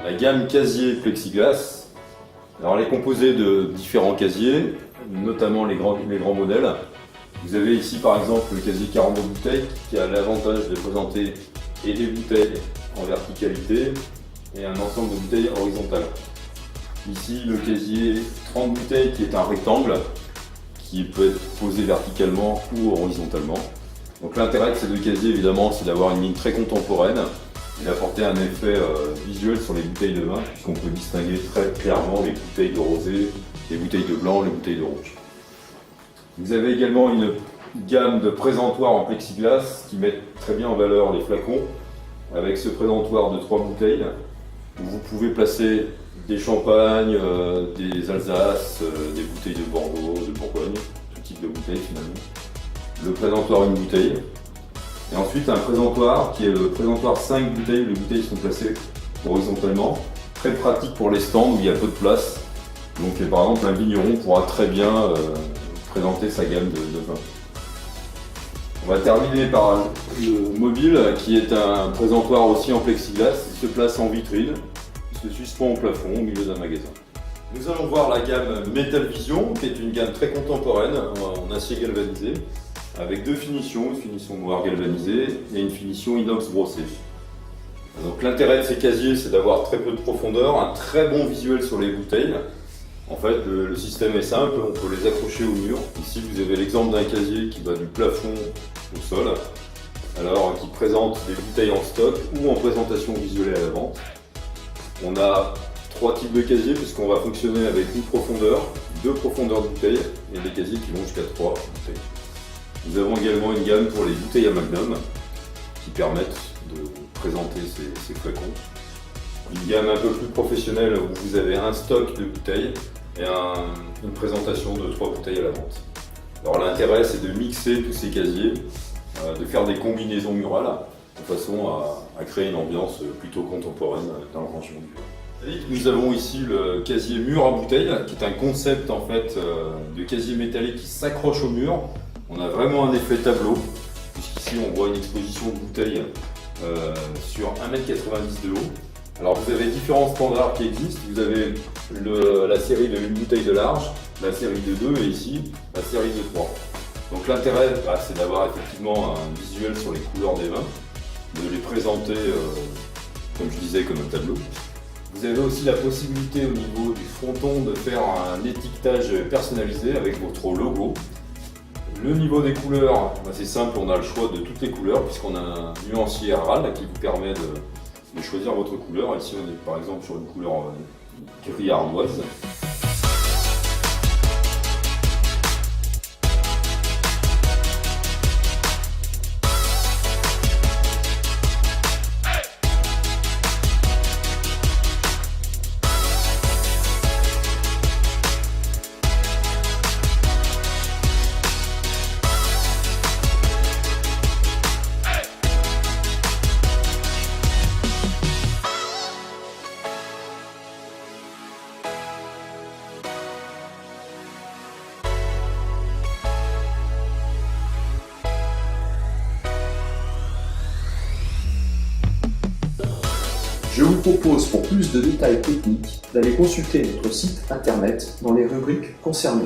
la gamme casier plexiglas. Alors elle est composée de différents casiers, notamment les grands modèles. Vous avez ici par exemple le casier 42 bouteilles qui a l'avantage de présenter et des bouteilles en verticalité et un ensemble de bouteilles horizontales. Ici le casier 30 bouteilles qui est un rectangle qui peut être posé verticalement ou horizontalement. Donc l'intérêt de ces deux casiers évidemment c'est d'avoir une ligne très contemporaine et d'apporter un effet visuel sur les bouteilles de vin puisqu'on peut distinguer très clairement les bouteilles de rosé, les bouteilles de blanc, les bouteilles de rouge. Vous avez également une gamme de présentoirs en plexiglas qui mettent très bien en valeur les flacons avec ce présentoir de 3 bouteilles où vous pouvez placer des champagnes, des Alsace, des bouteilles de Bordeaux, de Bourgogne, tout type de bouteilles finalement. Le présentoir une bouteille. Et ensuite un présentoir qui est le présentoir 5 bouteilles où les bouteilles sont placées horizontalement. Très pratique pour les stands où il y a peu de place. Donc par exemple un vigneron pourra très bien présenter sa gamme de vins. On va terminer par le mobile qui est un présentoir aussi en plexiglas. Il se place en vitrine, il se suspend au plafond au milieu d'un magasin. Nous allons voir la gamme Metal Vision qui est une gamme très contemporaine en acier galvanisé avec deux finitions, une finition noire galvanisée et une finition inox brossée. Donc l'intérêt de ces casiers c'est d'avoir très peu de profondeur, un très bon visuel sur les bouteilles. En fait, le système est simple, on peut les accrocher au mur. Ici, vous avez l'exemple d'un casier qui va du plafond au sol, alors qui présente des bouteilles en stock ou en présentation visuelle à la vente. On a 3 types de casiers puisqu'on va fonctionner avec une profondeur, 2 profondeurs de bouteilles et des casiers qui vont jusqu'à 3 bouteilles. Nous avons également une gamme pour les bouteilles à magnum qui permettent de présenter ces flacons. Une gamme un peu plus professionnelle où vous avez un stock de bouteilles et une présentation de 3 bouteilles à la vente. Alors l'intérêt c'est de mixer tous ces casiers, de faire des combinaisons murales de façon à créer une ambiance plutôt contemporaine dans le rangement du vin. Nous avons ici le casier mur à bouteilles qui est un concept en fait de casier métallique qui s'accroche au mur. On a vraiment un effet tableau puisqu'ici on voit une exposition de bouteilles sur 1,90 m de haut. Alors vous avez différents standards qui existent, vous avez la série de 1 bouteille de large, la série de 2 et ici la série de 3. Donc l'intérêt c'est d'avoir effectivement un visuel sur les couleurs des vins, de les présenter comme je disais comme un tableau. Vous avez aussi la possibilité au niveau du fronton de faire un étiquetage personnalisé avec votre logo. Le niveau des couleurs, c'est simple, on a le choix de toutes les couleurs puisqu'on a un nuancier RAL qui vous permet de choisir votre couleur. Ici on est par exemple sur une couleur gris ardoise. Je vous propose, pour plus de détails techniques, d'aller consulter notre site internet dans les rubriques concernées.